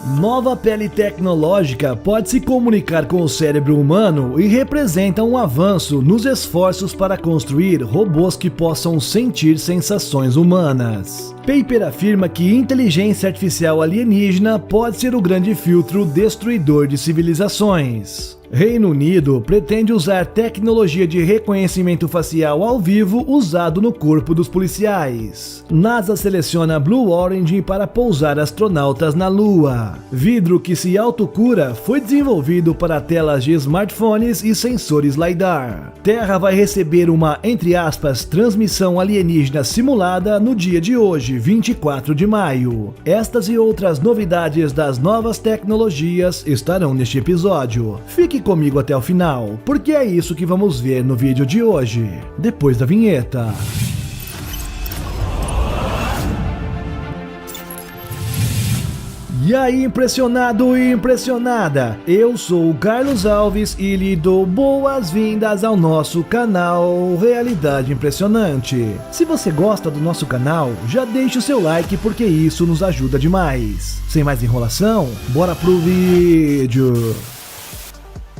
Nova pele tecnológica pode se comunicar com o cérebro humano e representa um avanço nos esforços para construir robôs que possam sentir sensações humanas. Paper afirma que inteligência artificial alienígena pode ser o grande filtro destruidor de civilizações. Reino Unido pretende usar tecnologia de reconhecimento facial ao vivo usado no corpo dos policiais. NASA seleciona Blue Origin para pousar astronautas na Lua. Vidro que se autocura foi desenvolvido para telas de smartphones e sensores LiDAR. Terra vai receber uma, entre aspas, transmissão alienígena simulada no dia de hoje, 24 de maio. Estas e outras novidades das novas tecnologias estarão neste episódio. Fique comigo até o final, porque é isso que vamos ver no vídeo de hoje, depois da vinheta. E aí, impressionado e impressionada? Eu sou o Carlos Alves e lhe dou boas-vindas ao nosso canal Realidade Impressionante. Se você gosta do nosso canal, já deixe o seu like porque isso nos ajuda demais. Sem mais enrolação, bora pro vídeo!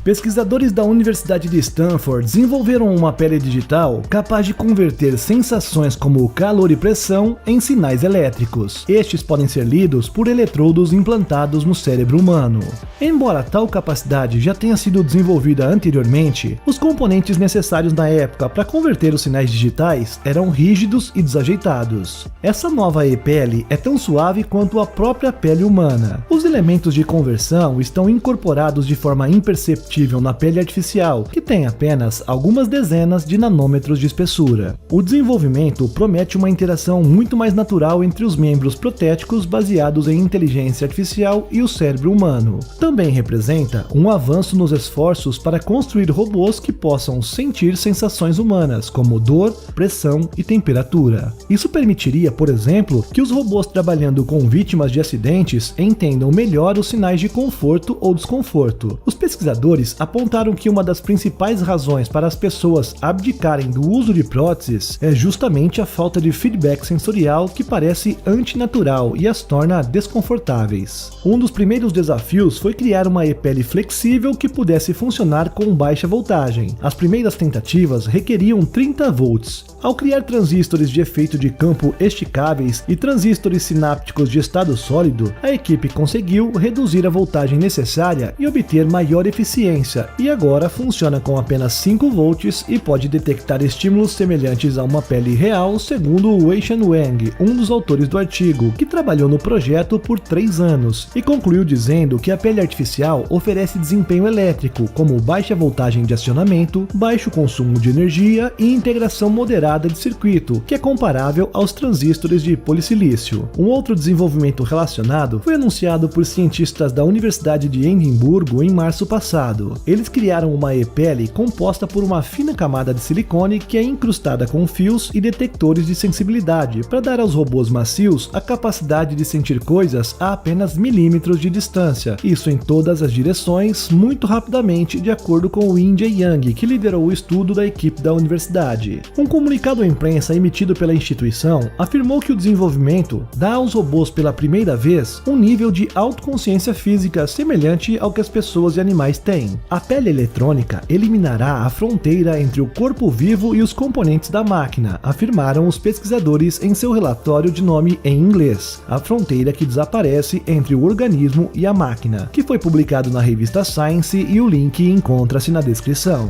Pesquisadores da Universidade de Stanford desenvolveram uma pele digital capaz de converter sensações como calor e pressão em sinais elétricos. Estes podem ser lidos por eletrodos implantados no cérebro humano. Embora tal capacidade já tenha sido desenvolvida anteriormente, os componentes necessários na época para converter os sinais digitais eram rígidos e desajeitados. Essa nova e-pele é tão suave quanto a própria pele humana. Os elementos de conversão estão incorporados de forma imperceptível na pele artificial, que tem apenas algumas dezenas de nanômetros de espessura. O desenvolvimento promete uma interação muito mais natural entre os membros protéticos baseados em inteligência artificial e o cérebro humano. Também representa um avanço nos esforços para construir robôs que possam sentir sensações humanas, como dor, pressão e temperatura. Isso permitiria, por exemplo, que os robôs trabalhando com vítimas de acidentes entendam melhor os sinais de conforto ou desconforto. Os pesquisadores apontaram que uma das principais razões para as pessoas abdicarem do uso de próteses é justamente a falta de feedback sensorial que parece antinatural e as torna desconfortáveis. Um dos primeiros desafios foi criar uma e-pele flexível que pudesse funcionar com baixa voltagem. As primeiras tentativas requeriam 30 volts. Ao criar transistores de efeito de campo esticáveis e transistores sinápticos de estado sólido, a equipe conseguiu reduzir a voltagem necessária e obter maior eficiência, e agora funciona com apenas 5 volts e pode detectar estímulos semelhantes a uma pele real, segundo Wei-Shan Wang, um dos autores do artigo, que trabalhou no projeto por 3 anos, e concluiu dizendo que a pele artificial oferece desempenho elétrico, como baixa voltagem de acionamento, baixo consumo de energia e integração moderada de circuito, que é comparável aos transistores de polissilício. Um outro desenvolvimento relacionado foi anunciado por cientistas da Universidade de Edimburgo em março passado. Eles criaram uma e-pele composta por uma fina camada de silicone que é incrustada com fios e detectores de sensibilidade para dar aos robôs macios a capacidade de sentir coisas a apenas milímetros de distância, isso em todas as direções, muito rapidamente, de acordo com o Yin Jae Yang, que liderou o estudo da equipe da universidade. Um comunicado à imprensa emitido pela instituição afirmou que o desenvolvimento dá aos robôs pela primeira vez um nível de autoconsciência física semelhante ao que as pessoas e animais têm. A pele eletrônica eliminará a fronteira entre o corpo vivo e os componentes da máquina, afirmaram os pesquisadores em seu relatório de nome em inglês, a fronteira que desaparece entre o organismo e a máquina, que foi publicado na revista Science e o link encontra-se na descrição.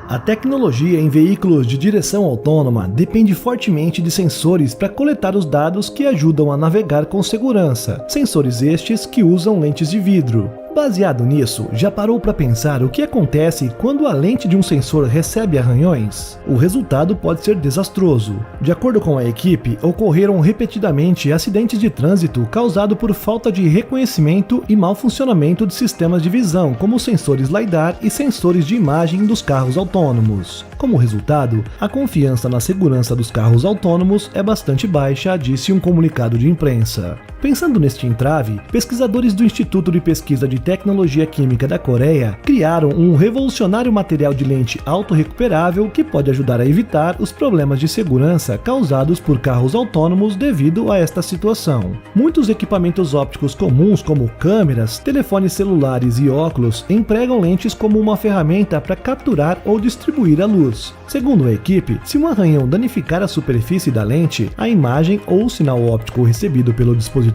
A tecnologia em veículos de direção autônoma depende fortemente de sensores para coletar os dados que ajudam a navegar com segurança, sensores estes que usam lentes de vidro. Baseado nisso, já parou para pensar o que acontece quando a lente de um sensor recebe arranhões? O resultado pode ser desastroso. De acordo com a equipe, ocorreram repetidamente acidentes de trânsito causados por falta de reconhecimento e mau funcionamento de sistemas de visão, como sensores LiDAR e sensores de imagem dos carros autônomos. Como resultado, a confiança na segurança dos carros autônomos é bastante baixa, disse um comunicado de imprensa. Pensando neste entrave, pesquisadores do Instituto de Pesquisa de Tecnologia Química da Coreia criaram um revolucionário material de lente autorrecuperável que pode ajudar a evitar os problemas de segurança causados por carros autônomos devido a esta situação. Muitos equipamentos ópticos comuns, como câmeras, telefones celulares e óculos, empregam lentes como uma ferramenta para capturar ou distribuir a luz. Segundo a equipe, se um arranhão danificar a superfície da lente, a imagem ou o sinal óptico recebido pelo dispositivo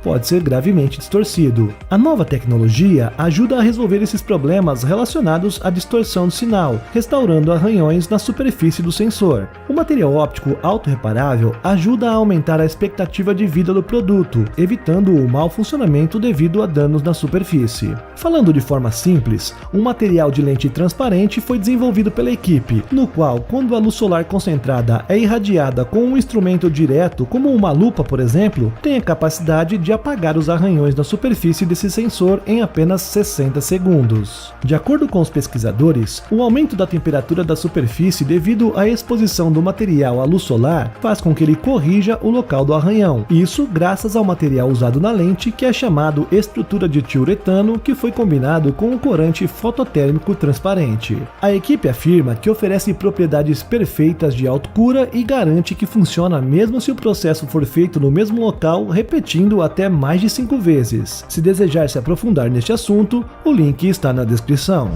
pode ser gravemente distorcido. A nova tecnologia ajuda a resolver esses problemas relacionados à distorção do sinal, restaurando arranhões na superfície do sensor. O material óptico autorreparável ajuda a aumentar a expectativa de vida do produto, evitando o mau funcionamento devido a danos na superfície. Falando de forma simples, um material de lente transparente foi desenvolvido pela equipe, no qual, quando a luz solar concentrada é irradiada com um instrumento direto, como uma lupa, por exemplo, tem a capacidade de apagar os arranhões na superfície desse sensor em apenas 60 segundos. De acordo com os pesquisadores, o aumento da temperatura da superfície devido à exposição do material à luz solar faz com que ele corrija o local do arranhão. Isso graças ao material usado na lente, que é chamado estrutura de tiuretano, que foi combinado com um corante fototérmico transparente. A equipe afirma que oferece propriedades perfeitas de autocura e garante que funciona mesmo se o processo for feito no mesmo local, repetindo até mais de 5 vezes. Se desejar se aprofundar neste assunto, o link está na descrição.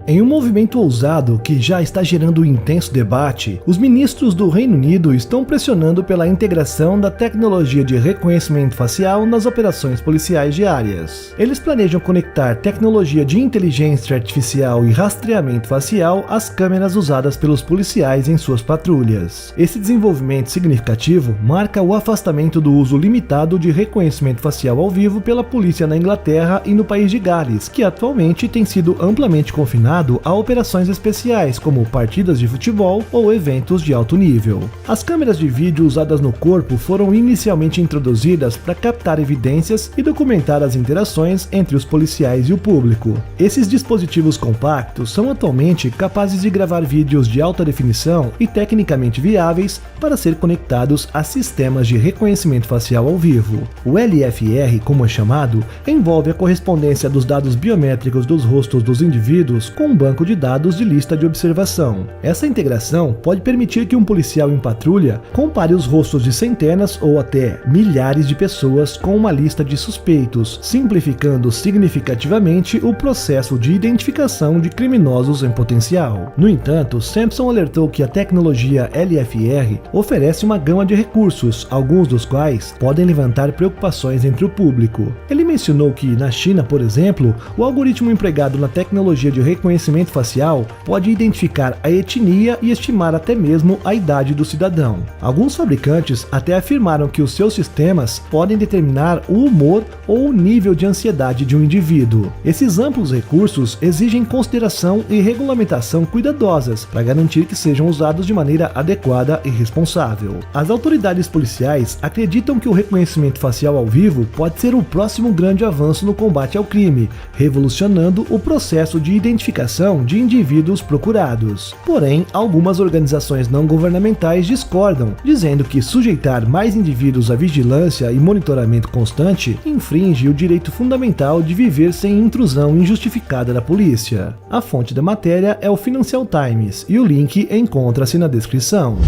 Em um movimento ousado que já está gerando um intenso debate, os ministros do Reino Unido estão pressionando pela integração da tecnologia de reconhecimento facial nas operações policiais diárias. Eles planejam conectar tecnologia de inteligência artificial e rastreamento facial às câmeras usadas pelos policiais em suas patrulhas. Esse desenvolvimento significativo marca o afastamento do uso limitado de reconhecimento facial ao vivo pela polícia na Inglaterra e no país de Gales, que atualmente tem sido amplamente confinado a operações especiais, como partidas de futebol ou eventos de alto nível. As câmeras de vídeo usadas no corpo foram inicialmente introduzidas para captar evidências e documentar as interações entre os policiais e o público. Esses dispositivos compactos são atualmente capazes de gravar vídeos de alta definição e tecnicamente viáveis para ser conectados a sistemas de reconhecimento facial ao vivo. O LFR, como é chamado, envolve a correspondência dos dados biométricos dos rostos dos indivíduos com um banco de dados de lista de observação. Essa integração pode permitir que um policial em patrulha compare os rostos de centenas ou até milhares de pessoas com uma lista de suspeitos, simplificando significativamente o processo de identificação de criminosos em potencial. No entanto, Sampson alertou que a tecnologia LFR oferece uma gama de recursos, alguns dos quais podem levantar preocupações entre o público. Ele mencionou que, na China, por exemplo, o algoritmo empregado na tecnologia de reconhecimento facial pode identificar a etnia e estimar até mesmo a idade do cidadão. Alguns fabricantes até afirmaram que os seus sistemas podem determinar o humor ou o nível de ansiedade de um indivíduo. Esses amplos recursos exigem consideração e regulamentação cuidadosas para garantir que sejam usados de maneira adequada e responsável. As autoridades policiais acreditam que o reconhecimento facial ao vivo pode ser o próximo grande avanço no combate ao crime, revolucionando o processo de identificação de indivíduos procurados. Porém, algumas organizações não governamentais discordam, dizendo que sujeitar mais indivíduos à vigilância e monitoramento constante infringe o direito fundamental de viver sem intrusão injustificada da polícia. A fonte da matéria é o Financial Times e o link encontra-se na descrição.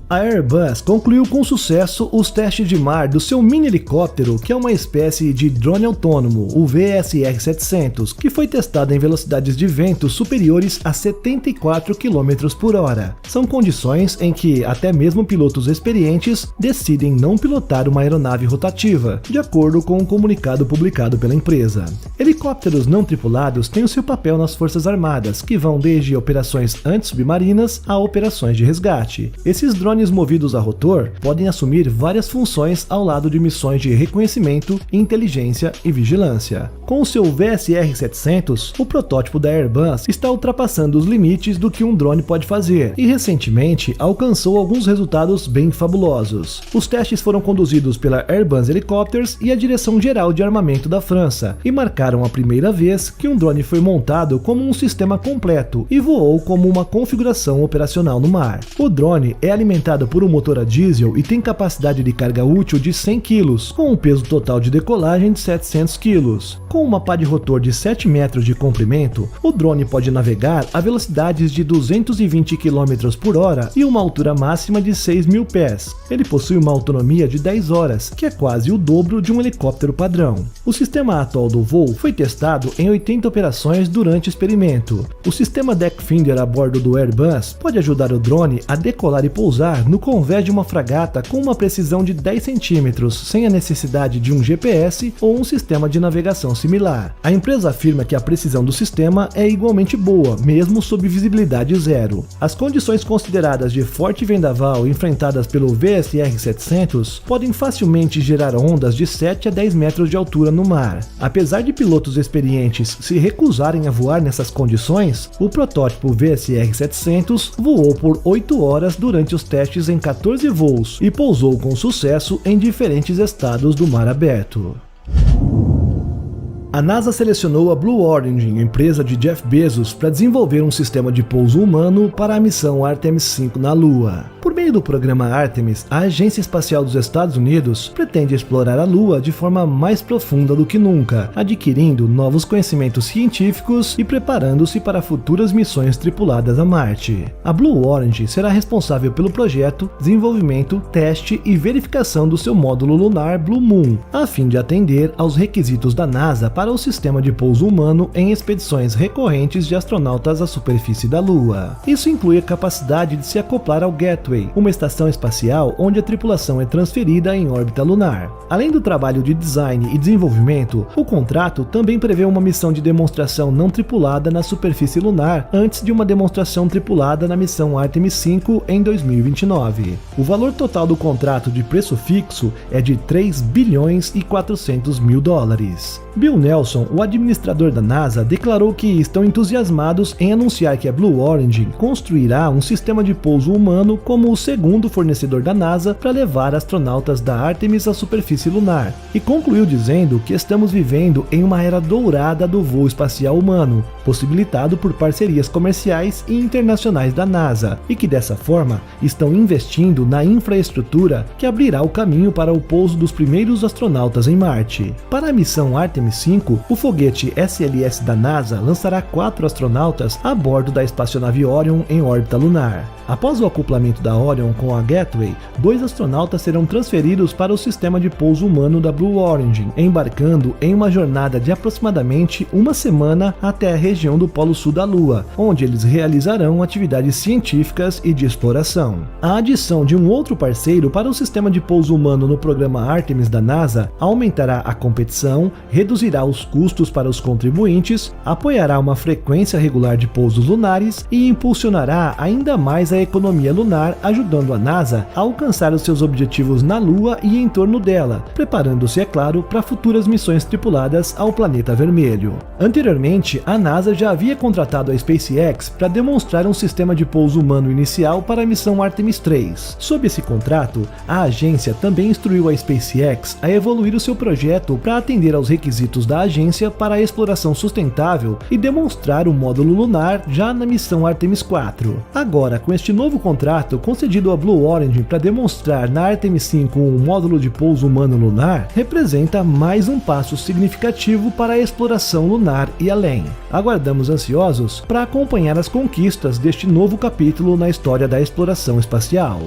A Airbus concluiu com sucesso os testes de mar do seu mini helicóptero, que é uma espécie de drone autônomo, o VSR-700, que foi testado em velocidades de vento superiores a 74 km por hora. São condições em que até mesmo pilotos experientes decidem não pilotar uma aeronave rotativa, de acordo com um comunicado publicado pela empresa. Helicópteros não tripulados têm o seu papel nas Forças Armadas, que vão desde operações antissubmarinas a operações de resgate. Esses drones drones movidos a rotor podem assumir várias funções ao lado de missões de reconhecimento, inteligência e vigilância. Com o seu VSR-700, o protótipo da Airbus está ultrapassando os limites do que um drone pode fazer e recentemente alcançou alguns resultados bem fabulosos. Os testes foram conduzidos pela Airbus Helicopters e a Direção-Geral de Armamento da França e marcaram a primeira vez que um drone foi montado como um sistema completo e voou como uma configuração operacional no mar. O drone é alimentado por um motor a diesel e tem capacidade de carga útil de 100 kg, com um peso total de decolagem de 700 kg. Com uma pá de rotor de 7 metros de comprimento, o drone pode navegar a velocidades de 220 km por hora e uma altura máxima de 6.000 pés. Ele possui uma autonomia de 10 horas, que é quase o dobro de um helicóptero padrão. O sistema atual do voo foi testado em 80 operações durante o experimento. O sistema Deck Finder a bordo do Airbus pode ajudar o drone a decolar e pousar no convés de uma fragata com uma precisão de 10 centímetros, sem a necessidade de um GPS ou um sistema de navegação similar. A empresa afirma que a precisão do sistema é igualmente boa, mesmo sob visibilidade zero. As condições consideradas de forte vendaval enfrentadas pelo VSR-700 podem facilmente gerar ondas de 7 a 10 metros de altura no mar. Apesar de pilotos experientes se recusarem a voar nessas condições, o protótipo VSR-700 voou por 8 horas durante os testes em 14 voos e pousou com sucesso em diferentes estados do mar aberto. A NASA selecionou a Blue Origin, empresa de Jeff Bezos, para desenvolver um sistema de pouso humano para a missão Artemis V na Lua. Por meio do programa Artemis, a Agência Espacial dos Estados Unidos pretende explorar a Lua de forma mais profunda do que nunca, adquirindo novos conhecimentos científicos e preparando-se para futuras missões tripuladas a Marte. A Blue Origin será responsável pelo projeto, desenvolvimento, teste e verificação do seu módulo lunar Blue Moon, a fim de atender aos requisitos da NASA para o sistema de pouso humano em expedições recorrentes de astronautas à superfície da Lua. Isso inclui a capacidade de se acoplar ao Gateway, uma estação espacial onde a tripulação é transferida em órbita lunar. Além do trabalho de design e desenvolvimento, o contrato também prevê uma missão de demonstração não tripulada na superfície lunar antes de uma demonstração tripulada na missão Artemis V em 2029. O valor total do contrato de preço fixo é de 3 bilhões e 400 mil dólares. Bill Nelson, o administrador da NASA, declarou que estão entusiasmados em anunciar que a Blue Origin construirá um sistema de pouso humano como o segundo fornecedor da NASA para levar astronautas da Artemis à superfície lunar, e concluiu dizendo que estamos vivendo em uma era dourada do voo espacial humano, possibilitado por parcerias comerciais e internacionais da NASA, e que dessa forma estão investindo na infraestrutura que abrirá o caminho para o pouso dos primeiros astronautas em Marte. Para a missão Artemis V, o foguete SLS da NASA lançará 4 astronautas a bordo da espaçonave Orion em órbita lunar. Após o acoplamento da Orion com a Gateway, 2 astronautas serão transferidos para o sistema de pouso humano da Blue Origin, embarcando em uma jornada de aproximadamente uma semana até a região do Polo Sul da Lua, onde eles realizarão atividades científicas e de exploração. A adição de um outro parceiro para o sistema de pouso humano no programa Artemis da NASA aumentará a competição, reduzirá os custos para os contribuintes, apoiará uma frequência regular de pousos lunares e impulsionará ainda mais a economia lunar, ajudando a NASA a alcançar os seus objetivos na Lua e em torno dela, preparando-se, é claro, para futuras missões tripuladas ao planeta vermelho. Anteriormente, a NASA já havia contratado a SpaceX para demonstrar um sistema de pouso humano inicial para a missão Artemis III. Sob esse contrato, a agência também instruiu a SpaceX a evoluir o seu projeto para atender aos requisitos da agência para a exploração sustentável e demonstrar o módulo lunar já na missão Artemis IV. Agora, com este novo contrato concedido à Blue Origin para demonstrar na Artemis V um módulo de pouso humano lunar, representa mais um passo significativo para a exploração lunar e além. Aguardamos ansiosos para acompanhar as conquistas deste novo capítulo na história da exploração espacial.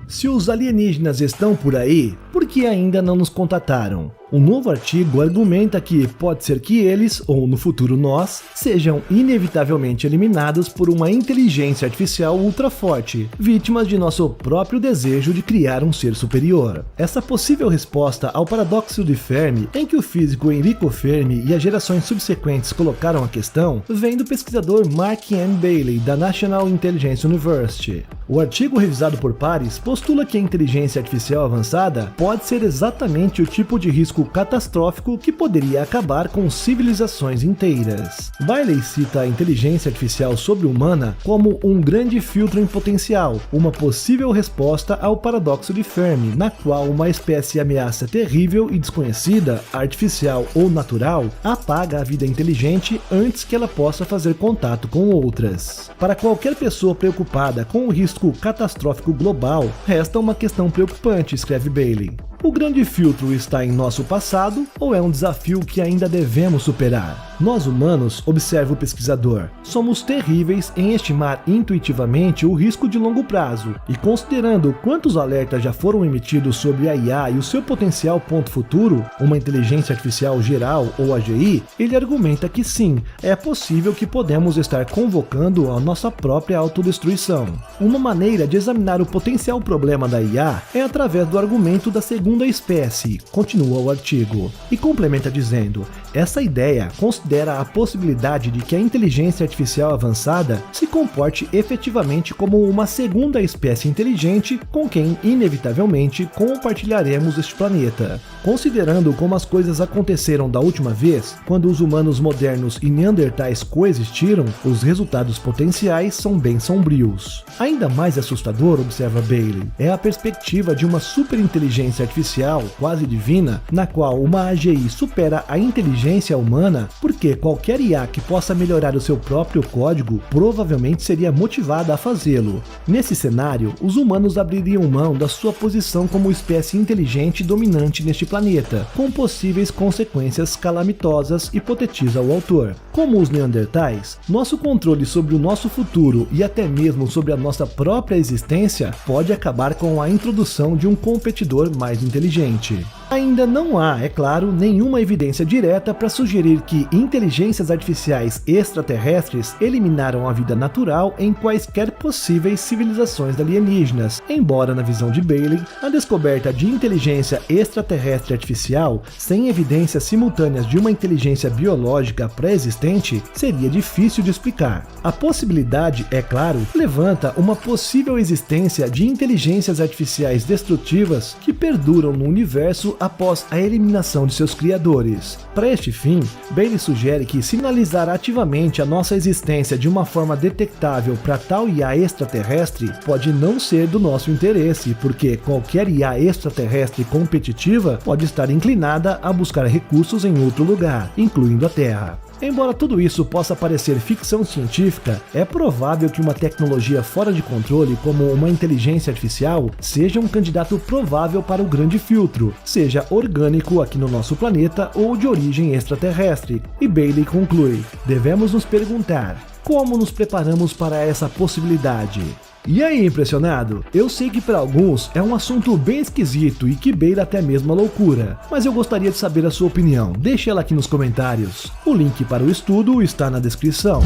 Se os alienígenas estão por aí, por que ainda não nos contataram? Um novo artigo argumenta que pode ser que eles, ou no futuro nós, sejam inevitavelmente eliminados por uma inteligência artificial ultra forte, vítimas de nosso próprio desejo de criar um ser superior. Essa possível resposta ao paradoxo de Fermi, em que o físico Enrico Fermi e as gerações subsequentes colocaram a questão, vem do pesquisador Mark M. Bailey, da National Intelligence University. O artigo revisado por pares postula que a inteligência artificial avançada pode ser exatamente o tipo de risco catastrófico que poderia acabar com civilizações inteiras. Bailey cita a inteligência artificial sobre-humana como um grande filtro em potencial, uma possível resposta ao paradoxo de Fermi, na qual uma espécie ameaça terrível e desconhecida, artificial ou natural, apaga a vida inteligente antes que ela possa fazer contato com outras. Para qualquer pessoa preocupada com o risco catastrófico global, resta uma questão preocupante, escreve Bailey. O grande filtro está em nosso passado ou é um desafio que ainda devemos superar? Nós humanos, observa o pesquisador, somos terríveis em estimar intuitivamente o risco de longo prazo, e considerando quantos alertas já foram emitidos sobre a IA e o seu potencial ponto futuro, uma inteligência artificial geral ou AGI, ele argumenta que sim, é possível que podemos estar convocando a nossa própria autodestruição. Uma maneira de examinar o potencial problema da IA é através do argumento da segunda espécie, continua o artigo, e complementa dizendo: essa ideia considera a possibilidade de que a inteligência artificial avançada se comporte efetivamente como uma segunda espécie inteligente com quem, inevitavelmente, compartilharemos este planeta. Considerando como as coisas aconteceram da última vez, quando os humanos modernos e neandertais coexistiram, os resultados potenciais são bem sombrios. Ainda mais assustador, observa Bailey, é a perspectiva de uma superinteligência artificial, quase divina, na qual uma AGI supera a inteligência humana, porque qualquer IA que possa melhorar o seu próprio código provavelmente seria motivada a fazê-lo. Nesse cenário, os humanos abririam mão da sua posição como espécie inteligente dominante neste planeta, com possíveis consequências calamitosas, hipotetiza o autor. Como os neandertais, nosso controle sobre o nosso futuro e até mesmo sobre a nossa própria existência pode acabar com a introdução de um competidor mais inteligente. Ainda não há, é claro, nenhuma evidência direta para sugerir que inteligências artificiais extraterrestres eliminaram a vida natural em quaisquer possíveis civilizações alienígenas, embora, na visão de Bailey, a descoberta de inteligência extraterrestre artificial, sem evidências simultâneas de uma inteligência biológica pré-existente, seria difícil de explicar. A possibilidade, é claro, levanta uma possível existência de inteligências artificiais destrutivas que perduram no universo após a eliminação de seus criadores. Para este fim, Bailey sugere que sinalizar ativamente a nossa existência de uma forma detectável para tal IA extraterrestre pode não ser do nosso interesse, porque qualquer IA extraterrestre competitiva pode estar inclinada a buscar recursos em outro lugar, incluindo a Terra. Embora tudo isso possa parecer ficção científica, é provável que uma tecnologia fora de controle como uma inteligência artificial seja um candidato provável para o grande filtro, seja orgânico aqui no nosso planeta ou de origem extraterrestre. E Bailey conclui: devemos nos perguntar, como nos preparamos para essa possibilidade? E aí, impressionado? Eu sei que para alguns é um assunto bem esquisito e que beira até mesmo a loucura, mas eu gostaria de saber a sua opinião. Deixe ela aqui nos comentários. O link para o estudo está na descrição.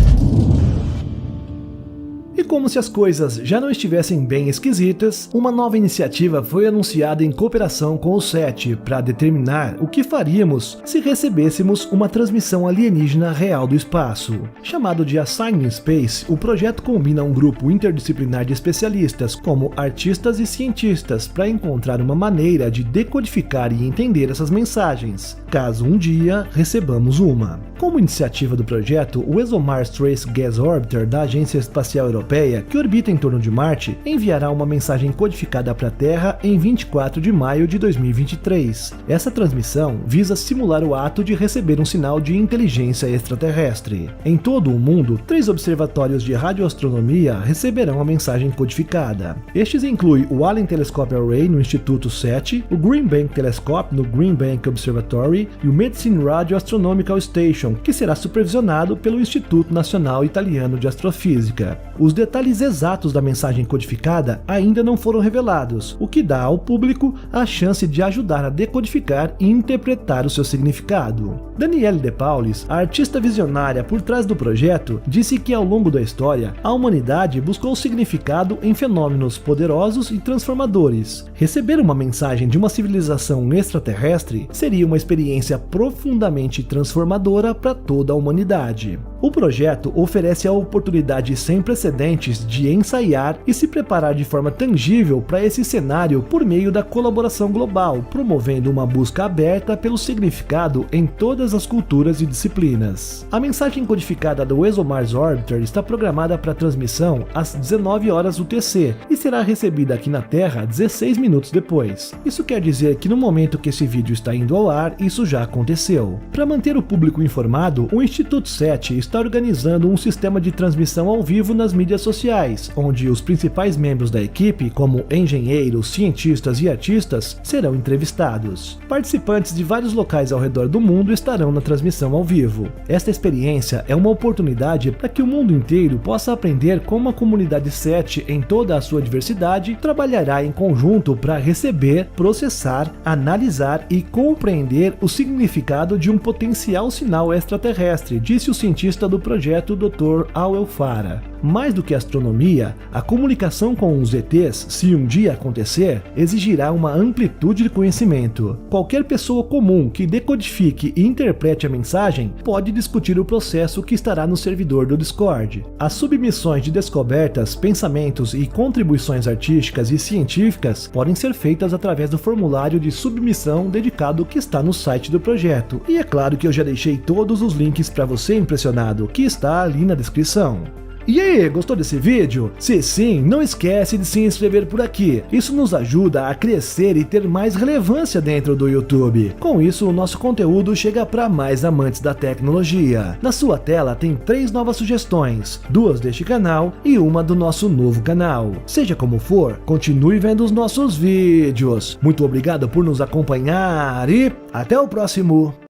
E como se as coisas já não estivessem bem esquisitas, uma nova iniciativa foi anunciada em cooperação com o SETI para determinar o que faríamos se recebêssemos uma transmissão alienígena real do espaço. Chamado de Assigning Space, o projeto combina um grupo interdisciplinar de especialistas, como artistas e cientistas, para encontrar uma maneira de decodificar e entender essas mensagens, caso um dia recebamos uma. Como iniciativa do projeto, o ExoMars Trace Gas Orbiter da Agência Espacial Europeia, que orbita em torno de Marte, enviará uma mensagem codificada para a Terra em 24 de maio de 2023. Essa transmissão visa simular o ato de receber um sinal de inteligência extraterrestre. Em todo o mundo, 3 observatórios de radioastronomia receberão a mensagem codificada. Estes incluem o Allen Telescope Array no Instituto SETI, o Green Bank Telescope no Green Bank Observatory e o Medicine Radio Astronomical Station, que será supervisionado pelo Instituto Nacional Italiano de Astrofísica. Os detalhes detalhes exatos da mensagem codificada ainda não foram revelados, o que dá ao público a chance de ajudar a decodificar e interpretar o seu significado. Danielle De Paulis, a artista visionária por trás do projeto, disse que ao longo da história, a humanidade buscou significado em fenômenos poderosos e transformadores. Receber uma mensagem de uma civilização extraterrestre seria uma experiência profundamente transformadora para toda a humanidade. O projeto oferece a oportunidade sem precedentes de ensaiar e se preparar de forma tangível para esse cenário por meio da colaboração global, promovendo uma busca aberta pelo significado em todas as culturas e disciplinas. A mensagem codificada do ExoMars Orbiter está programada para transmissão às 19 horas UTC e será recebida aqui na Terra 16 minutos depois. Isso quer dizer que no momento que esse vídeo está indo ao ar, isso já aconteceu. Para manter o público informado, o Instituto SETI está organizando um sistema de transmissão ao vivo nas mídias sociais, onde os principais membros da equipe, como engenheiros, cientistas e artistas, serão entrevistados. Participantes de vários locais ao redor do mundo estarão na transmissão ao vivo. Esta experiência é uma oportunidade para que o mundo inteiro possa aprender como a comunidade SETI, em toda a sua diversidade, trabalhará em conjunto para receber, processar, analisar e compreender o significado de um potencial sinal extraterrestre, disse o cientista do projeto Dr. Awel Farah. Mais do que astronomia, a comunicação com os ETs, se um dia acontecer, exigirá uma amplitude de conhecimento. Qualquer pessoa comum que decodifique e interprete a mensagem pode discutir o processo que estará no servidor do Discord. As submissões de descobertas, pensamentos e contribuições artísticas e científicas podem ser feitas através do formulário de submissão dedicado que está no site do projeto. E é claro que eu já deixei todos os links para você impressionado, que está ali na descrição. E aí, gostou desse vídeo? Se sim, não esquece de se inscrever por aqui. Isso nos ajuda a crescer e ter mais relevância dentro do YouTube. Com isso, o nosso conteúdo chega para mais amantes da tecnologia. Na sua tela tem 3 novas sugestões, 2 deste canal e uma do nosso novo canal. Seja como for, continue vendo os nossos vídeos. Muito obrigado por nos acompanhar e até o próximo!